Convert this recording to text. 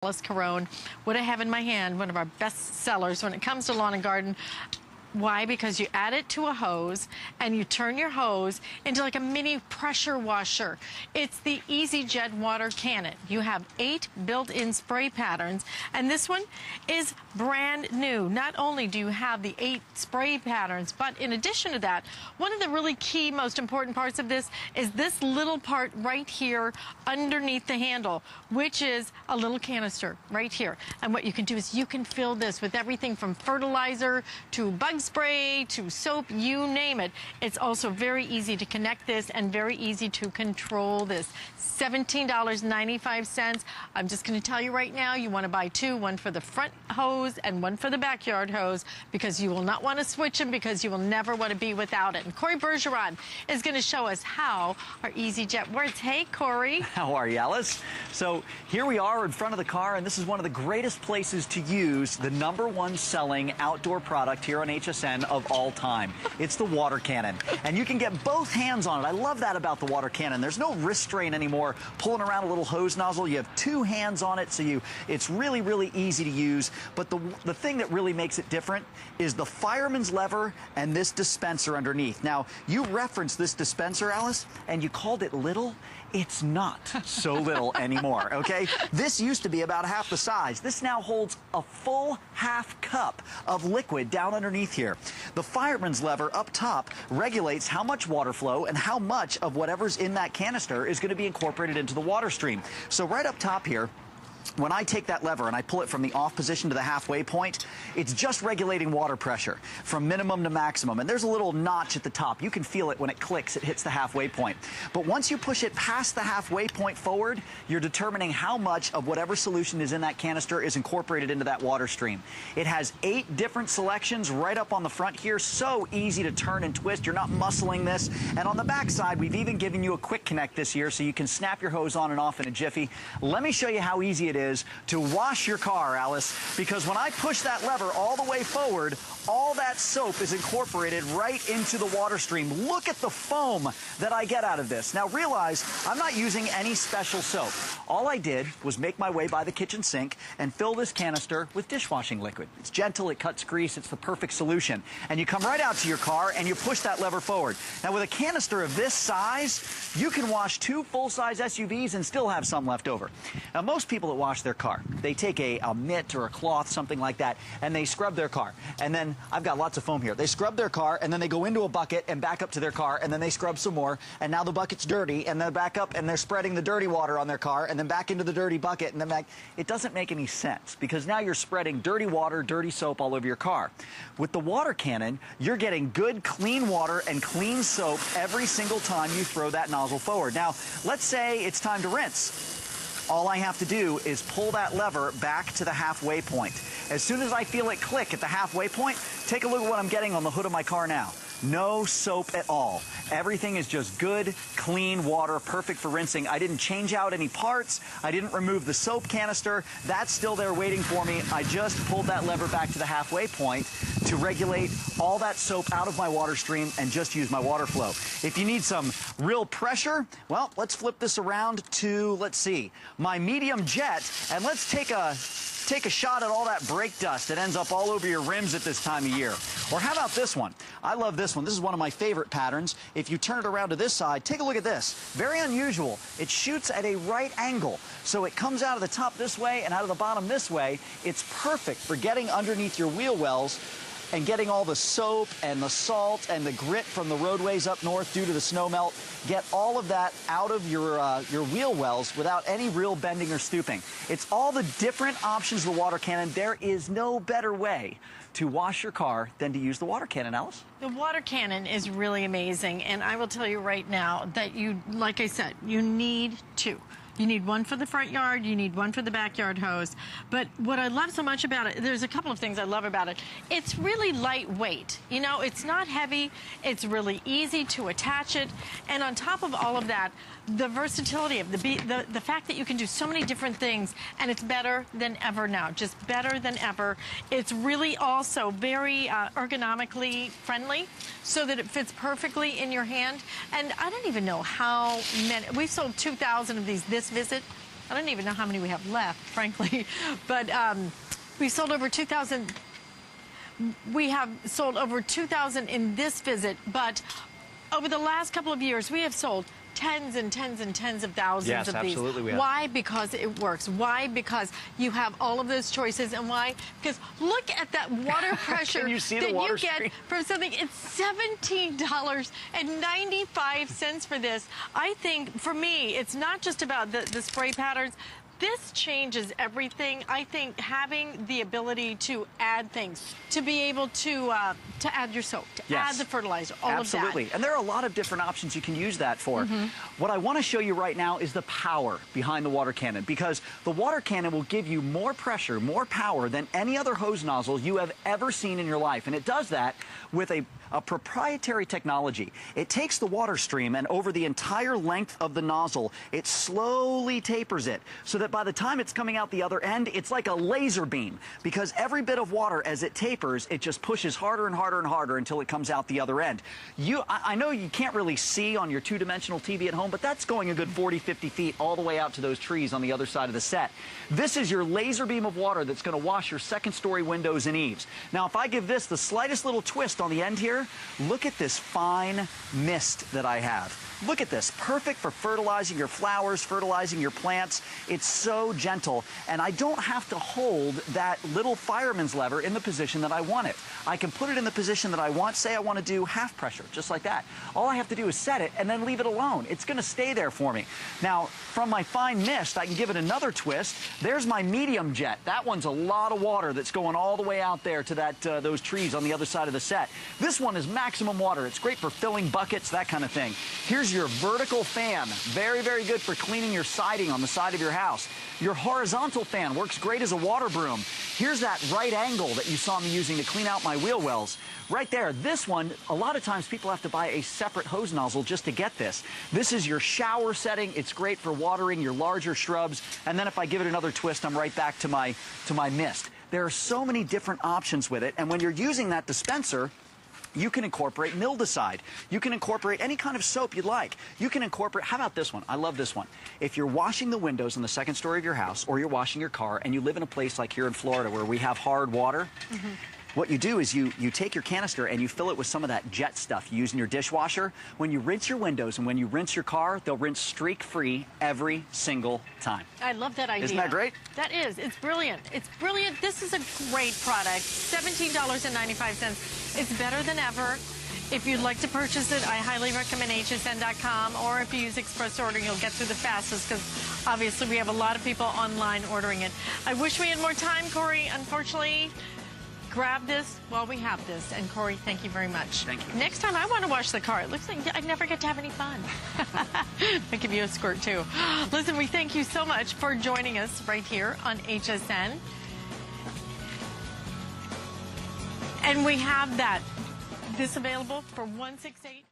Alice Carone. What I have in my hand, one of our best sellers when it comes to lawn and garden. Why? Because you add it to a hose and you turn your hose into like a mini pressure washer. It's the Easy Jet water cannon. You have 8 built-in spray patterns, and this one is brand new. Not only do you have the 8 spray patterns, but in addition to that, one of the really key, most important parts of this is this little part right here underneath the handle, which is a little canister right here. And what you can do is you can fill this with everything from fertilizer to bug spray to soap, you name it. It's also very easy to connect this and very easy to control this. $17.95. I'm just going to tell you right now, you want to buy 2, one for the front hose and one for the backyard hose, because you will not want to switch them, because you will never want to be without it. And Corey Bergeron is going to show us how our Easy Jet works. Hey, Corey. How are you, Alice? So here we are in front of the car, and this is one of the greatest places to use the #1 selling outdoor product here on HSN of all time. It's the water cannon, and you can get both hands on it. I love that about the water cannon. There's no wrist strain anymore pulling around a little hose nozzle. You have 2 hands on it, so it's really, really easy to use. But the thing that really makes it different is the fireman's lever and this dispenser underneath. Now, you referenced this dispenser, Alice, and you called it little. It's not so little anymore, okay? This used to be about half the size. This now holds a full half cup of liquid down underneath here. The fireman's lever up top regulates how much water flow and how much of whatever's in that canister is going to be incorporated into the water stream. So right up top here, when I take that lever and I pull it from the off position to the halfway point, it's just regulating water pressure from minimum to maximum. And there's a little notch at the top. You can feel it when it clicks, it hits the halfway point. But once you push it past the halfway point forward, you're determining how much of whatever solution is in that canister is incorporated into that water stream. It has 8 different selections right up on the front here. So easy to turn and twist. You're not muscling this. And on the back side, we've even given you a quick connect this year, so you can snap your hose on and off in a jiffy. Let me show you how easy it is to wash your car, Alice, because when I push that lever all the way forward, all that soap is incorporated right into the water stream. Look at the foam that I get out of this. Now realize, I'm not using any special soap. All I did was make my way by the kitchen sink and fill this canister with dishwashing liquid. It's gentle, it cuts grease, it's the perfect solution. And you come right out to your car and you push that lever forward. Now with a canister of this size, you can wash 2 full-size SUVs and still have some left over. Now most people that wash their car, they take a mitt or a cloth, something like that, and they scrub their car. And then, I've got lots of foam here. They scrub their car, and then they go into a bucket and back up to their car, and then they scrub some more, and now the bucket's dirty, and then back up, and they're spreading the dirty water on their car, and then back into the dirty bucket, and then back. It doesn't make any sense, because now you're spreading dirty water, dirty soap all over your car. With the water cannon, you're getting good, clean water and clean soap every single time you throw that nozzle forward. Now, let's say it's time to rinse. All I have to do is pull that lever back to the halfway point. As soon as I feel it click at the halfway point, take a look at what I'm getting on the hood of my car now. No soap at all. Everything is just good, clean water, perfect for rinsing. I didn't change out any parts. I didn't remove the soap canister. That's still there waiting for me. I just pulled that lever back to the halfway point to regulate all that soap out of my water stream and just use my water flow. If you need some real pressure, well, let's flip this around to, let's see, my medium jet, and let's take a shot at all that brake dust that ends up all over your rims at this time of year. Or how about this one? I love this one. This is one of my favorite patterns. If you turn it around to this side, take a look at this. Very unusual. It shoots at a right angle. So it comes out of the top this way and out of the bottom this way. It's perfect for getting underneath your wheel wells and getting all the soap and the salt and the grit from the roadways up north due to the snow melt. Get all of that out of your wheel wells without any real bending or stooping. It's all the different options of the water cannon. There is no better way to wash your car than to use the water cannon, Alice. The water cannon is really amazing, and I will tell you right now that you, like I said, you need 2. You need one for the front yard, you need one for the backyard hose. But what I love so much about it, there's a couple of things I love about it. It's really lightweight. You know, it's not heavy, it's really easy to attach it. And on top of all of that, the versatility of the fact that you can do so many different things, and it's better than ever now, just better than ever. It's really also very ergonomically friendly, so that it fits perfectly in your hand. And I don't even know how many, we've sold 2,000 of these this visit. I don't even know how many we have left, frankly. But we sold over 2,000. We have sold over 2,000 in this visit, but over the last couple of years, we have sold tens and tens and tens of thousands yes, of these. absolutely we have. Why? Because it works. Why? Because you have all of those choices. And why? Because look at that water pressure Can you see the that water you get stream? from something. It's $17.95 for this. I think, for me, it's not just about the spray patterns. This changes everything. I think having the ability to add things, to be able to add your soap, to Yes. add the fertilizer, all Absolutely. of that. And there are a lot of different options you can use that for. What I want to show you right now is the power behind the water cannon, because the water cannon will give you more pressure, more power than any other hose nozzle you have ever seen in your life. And it does that with a proprietary technology. It takes the water stream, and over the entire length of the nozzle, it slowly tapers it so that by the time it's coming out the other end, it's like a laser beam, because every bit of water, as it tapers, it just pushes harder and harder and harder until it comes out the other end. I know you can't really see on your two-dimensional TV at home, but that's going a good 40, 50 feet all the way out to those trees on the other side of the set. This is your laser beam of water that's going to wash your second-story windows and eaves. Now, if I give this the slightest little twist on the end here, look at this fine mist that I have. Look at this, perfect for fertilizing your flowers, fertilizing your plants. It's so gentle, and I don't have to hold that little fireman's lever in the position that I want it. I can put it in the position that I want. Say I want to do half pressure, just like that. All I have to do is set it and then leave it alone. It's going to stay there for me. Now, from my fine mist, I can give it another twist. There's my medium jet. That one's a lot of water that's going all the way out there to those trees on the other side of the set. This one is maximum water. It's great for filling buckets, that kind of thing. Here's your vertical fan. Very, very good for cleaning your siding on the side of your house. Your horizontal fan works great as a water broom. Here's that right angle that you saw me using to clean out my wheel wells. Right there, this one, a lot of times people have to buy a separate hose nozzle just to get this. This is your shower setting. It's great for watering your larger shrubs. And then if I give it another twist, I'm right back to my mist. There are so many different options with it. And when you're using that dispenser, you can incorporate Mildicide. You can incorporate any kind of soap you'd like. You can incorporate, how about this one? I love this one. If you're washing the windows in the second story of your house, or you're washing your car, and you live in a place like here in Florida where we have hard water, what you do is you take your canister and you fill it with some of that jet stuff you use in your dishwasher. When you rinse your windows and when you rinse your car, they'll rinse streak-free every single time. I love that idea. Isn't that great? That is. It's brilliant. It's brilliant. This is a great product. $17.95. It's better than ever. If you'd like to purchase it, I highly recommend hsn.com, or if you use express ordering, you'll get through the fastest, because obviously we have a lot of people online ordering it. I wish we had more time, Corey. Unfortunately, grab this while we have this. And Corey, thank you very much. Thank you. Next time I want to wash the car. It looks like I never get to have any fun. I'll give you a squirt too. Listen, we thank you so much for joining us right here on HSN. And we have this available for $168.